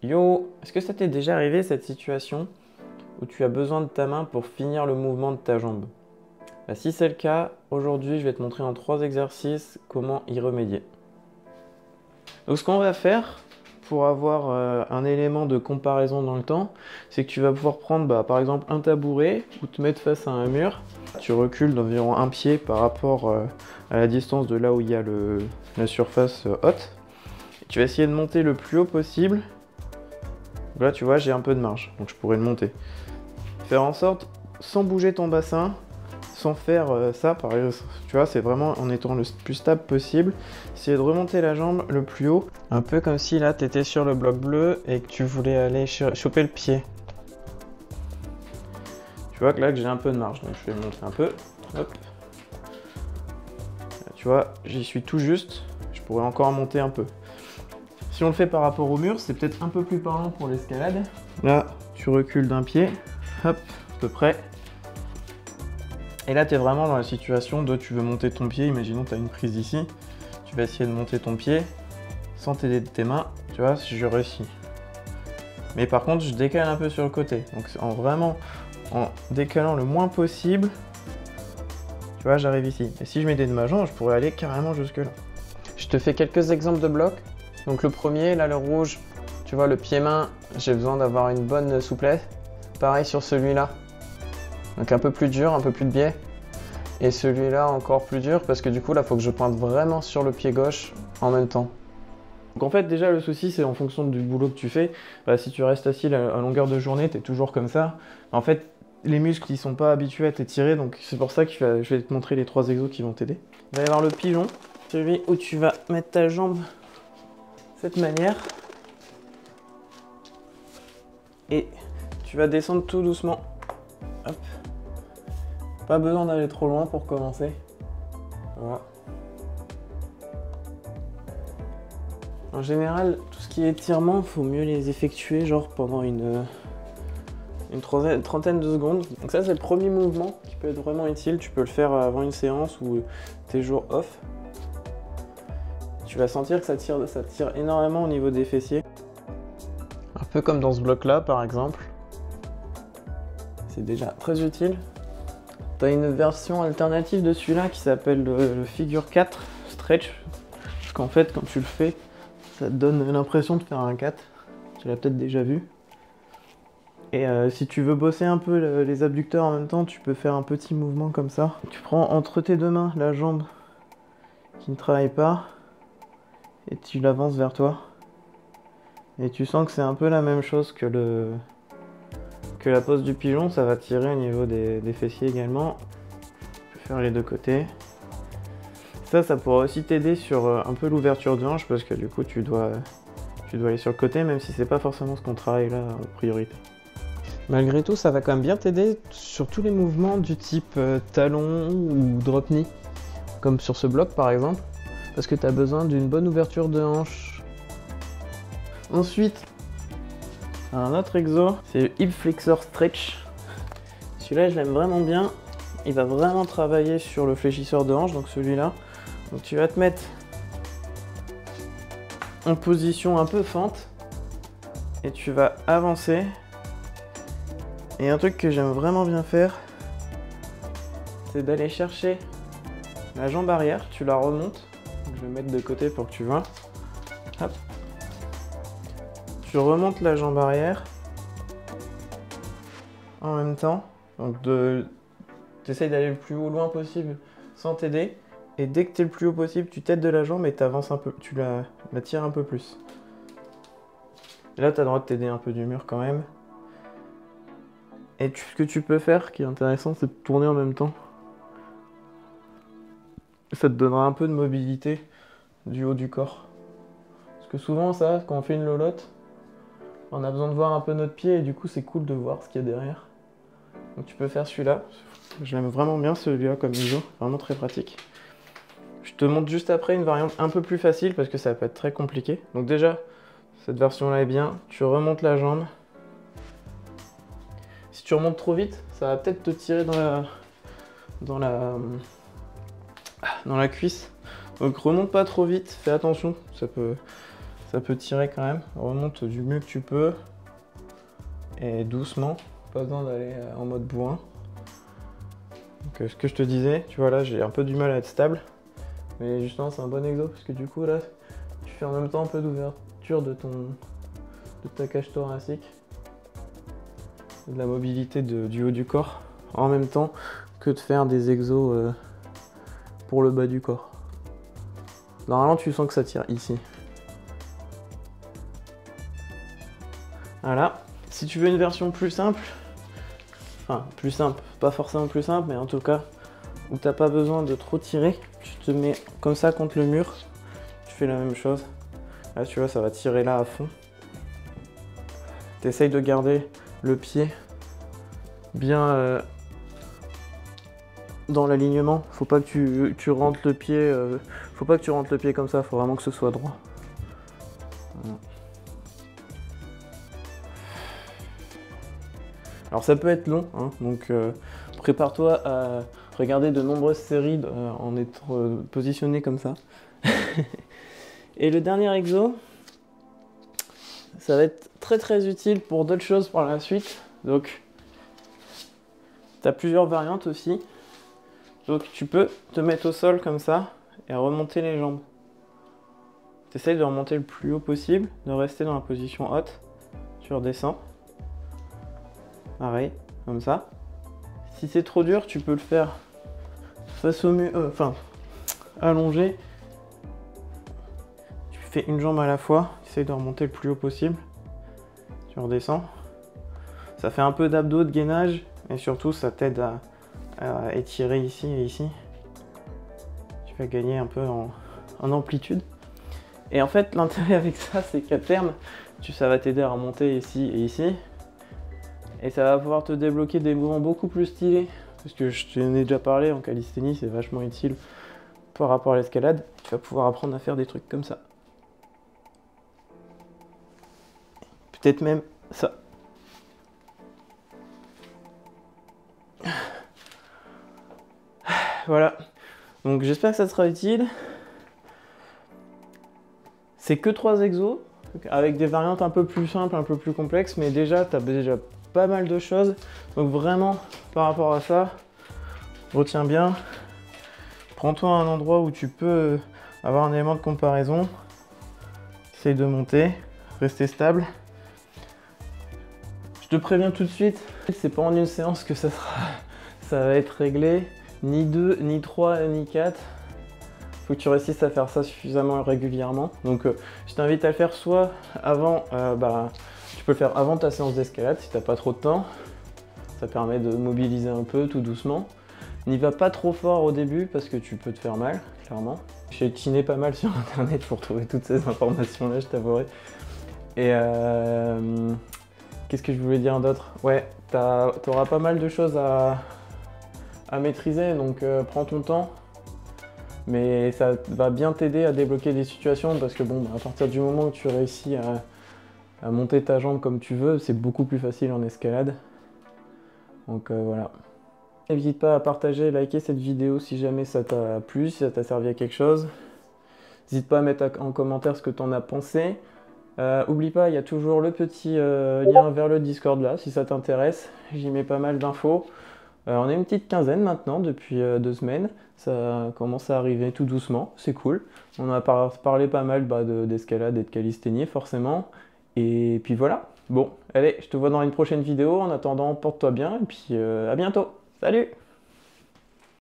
Yo, est-ce que ça t'est déjà arrivé cette situation où tu as besoin de ta main pour finir le mouvement de ta jambe? Bah, si c'est le cas, aujourd'hui je vais te montrer en 3 exercices comment y remédier. Donc ce qu'on va faire pour avoir un élément de comparaison dans le temps, c'est que tu vas pouvoir prendre par exemple un tabouret ou te mettre face à un mur. Tu recules d'environ un pied par rapport à la distance de là où il y a la surface haute. Tu vas essayer de monter le plus haut possible. Donc là, tu vois, j'ai un peu de marge, donc je pourrais le monter. Faire en sorte, sans bouger ton bassin, sans faire ça, par exemple, tu vois, c'est vraiment en étant le plus stable possible. Essayer de remonter la jambe le plus haut. Un peu comme si là, tu étais sur le bloc bleu et que tu voulais aller choper le pied. Tu vois que là, que j'ai un peu de marge, donc je vais monter un peu. Hop. Là, tu vois, j'y suis tout juste. Je pourrais encore monter un peu. Si on le fait par rapport au mur, c'est peut-être un peu plus parlant pour l'escalade. Là, tu recules d'un pied, hop, à peu près. Et là, tu es vraiment dans la situation de tu veux monter ton pied. Imaginons que tu as une prise ici. Tu vas essayer de monter ton pied sans t'aider de tes mains. Tu vois, si je réussis. Mais par contre, je décale un peu sur le côté. Donc, en décalant le moins possible, tu vois, j'arrive ici. Et si je m'aidais de ma jambe, je pourrais aller carrément jusque là. Je te fais quelques exemples de blocs. Donc le premier, là le rouge, tu vois le pied-main, j'ai besoin d'avoir une bonne souplesse. Pareil sur celui-là. Donc un peu plus dur, un peu plus de biais. Et celui-là encore plus dur parce que du coup là, il faut que je pointe vraiment sur le pied gauche en même temps. Donc en fait déjà le souci c'est en fonction du boulot que tu fais. Si tu restes assis à longueur de journée, tu es toujours comme ça. En fait, les muscles ils sont pas habitués à t'étirer, donc c'est pour ça que je vais te montrer les 3 exos qui vont t'aider. Il va y avoir le pigeon, celui où tu vas mettre ta jambe cette manière et tu vas descendre tout doucement. Hop. Pas besoin d'aller trop loin pour commencer. Voilà. En général, tout ce qui est étirement, faut mieux les effectuer genre pendant une trentaine de secondes. Donc ça c'est le premier mouvement qui peut être vraiment utile. Tu peux le faire avant une séance ou tes jours off. Tu vas sentir que ça tire énormément au niveau des fessiers. Un peu comme dans ce bloc-là, par exemple. C'est déjà très utile. Tu as une version alternative de celui-là qui s'appelle le Figure 4 Stretch. Parce qu'en fait, quand tu le fais, ça te donne l'impression de faire un 4. Tu l'as peut-être déjà vu. Et si tu veux bosser un peu les abducteurs en même temps, tu peux faire un petit mouvement comme ça. Tu prends entre tes deux mains la jambe qui ne travaille pas. Et tu l'avances vers toi. Et tu sens que c'est un peu la même chose que la pose du pigeon. Ça va tirer au niveau des fessiers également. Tu peux faire les deux côtés. Ça pourra aussi t'aider sur un peu l'ouverture de hanche parce que du coup tu dois aller sur le côté même si c'est pas forcément ce qu'on travaille là en priorité. Malgré tout, ça va quand même bien t'aider sur tous les mouvements du type talon ou drop knee. Comme sur ce bloc par exemple. Parce que tu as besoin d'une bonne ouverture de hanche. Ensuite, un autre exo, c'est le Hip Flexor Stretch. Celui-là, je l'aime vraiment bien. Il va vraiment travailler sur le fléchisseur de hanche, donc celui-là. Donc tu vas te mettre en position un peu fente et tu vas avancer. Et un truc que j'aime vraiment bien faire, c'est d'aller chercher la jambe arrière, tu la remontes. Je vais mettre de côté pour que tu vois. Hop. Tu remontes la jambe arrière en même temps. Donc tu essayes d'aller le plus loin possible sans t'aider. Et dès que tu es le plus haut possible, tu t'aides de la jambe et tu avances un peu, tu la tires un peu plus. Et là, tu as le droit de t'aider un peu du mur quand même. Et ce que tu peux faire, qui est intéressant, c'est de tourner en même temps. Ça te donnera un peu de mobilité du haut du corps. Parce que souvent, ça, quand on fait une lolotte, on a besoin de voir un peu notre pied et du coup, c'est cool de voir ce qu'il y a derrière. Donc tu peux faire celui-là. Je l'aime vraiment bien celui-là comme iso, vraiment très pratique. Je te montre juste après une variante un peu plus facile parce que ça peut être très compliqué. Donc déjà, cette version-là est bien. Tu remontes la jambe. Si tu remontes trop vite, ça va peut-être te tirer dans la cuisse. Donc remonte pas trop vite, fais attention, ça peut Ça peut tirer quand même. Remonte du mieux que tu peux. Et doucement. Pas besoin d'aller en mode bourrin. Donc ce que je te disais, tu vois là, j'ai un peu du mal à être stable. Mais justement, c'est un bon exo parce que du coup là, tu fais en même temps un peu d'ouverture de ta cage thoracique. De la mobilité du haut du corps. En même temps que de faire des exos pour le bas du corps. Normalement, tu sens que ça tire ici. Voilà. Si tu veux une version plus simple, enfin plus simple, pas forcément plus simple, mais en tout cas où t'as pas besoin de trop tirer, tu te mets comme ça contre le mur, tu fais la même chose. Là, tu vois, ça va tirer là à fond. T'essayes de garder le pied bien dans l'alignement. Faut pas que tu rentres le pied, faut pas que tu rentres le pied comme ça. Faut vraiment que ce soit droit. Voilà. Alors ça peut être long, hein, donc prépare-toi à regarder de nombreuses séries en étant positionné comme ça. Et le dernier exo, ça va être très utile pour d'autres choses par la suite. Donc, tu as plusieurs variantes aussi. Donc tu peux te mettre au sol comme ça et remonter les jambes. Tu essayes de remonter le plus haut possible, de rester dans la position haute. Tu redescends. Pareil, comme ça. Si c'est trop dur, tu peux le faire face au mur, allongé. Tu fais une jambe à la fois, tu essayes de remonter le plus haut possible. Tu redescends. Ça fait un peu d'abdos, de gainage, et surtout ça t'aide à étirer ici et ici. Tu vas gagner un peu en amplitude. Et en fait, l'intérêt avec ça, c'est qu'à terme, ça va t'aider à remonter ici et ici. Et ça va pouvoir te débloquer des mouvements beaucoup plus stylés. Parce que je t'en ai déjà parlé, en calisthénie, c'est vachement utile par rapport à l'escalade. Tu vas pouvoir apprendre à faire des trucs comme ça. Peut-être même ça. Voilà. Donc j'espère que ça sera utile. C'est que 3 exos, avec des variantes un peu plus simples, un peu plus complexes, mais déjà, tu as déjà pas mal de choses. Donc vraiment, par rapport à ça, retiens bien. Prends-toi un endroit où tu peux avoir un élément de comparaison. Essaye de monter, rester stable. Je te préviens tout de suite, c'est pas en une séance que ça va être réglé. Ni 2, ni 3, ni 4. Faut que tu réussisses à faire ça suffisamment régulièrement. Donc je t'invite à le faire soit avant, tu peux le faire avant ta séance d'escalade si t'as pas trop de temps. Ça permet de mobiliser un peu tout doucement. N'y va pas trop fort au début parce que tu peux te faire mal, clairement. J'ai chiné pas mal sur internet pour trouver toutes ces informations là, je t'avouerai. Et qu'est-ce que je voulais dire d'autre? Ouais, t'auras pas mal de choses à maîtriser, donc prends ton temps. Mais ça va bien t'aider à débloquer des situations parce que bon, à partir du moment où tu réussis à monter ta jambe comme tu veux, c'est beaucoup plus facile en escalade. Donc voilà. N'hésite pas à partager, liker cette vidéo si jamais ça t'a plu, si ça t'a servi à quelque chose. N'hésite pas à mettre en commentaire ce que tu en as pensé. Oublie pas, il y a toujours le petit lien vers le Discord là, si ça t'intéresse. J'y mets pas mal d'infos. On est une petite quinzaine maintenant depuis 2 semaines. Ça commence à arriver tout doucement, c'est cool. On a parlé pas mal d'escalade et de calisthénie forcément. Et puis voilà. Bon, allez, je te vois dans une prochaine vidéo. En attendant, porte-toi bien et puis à bientôt. Salut!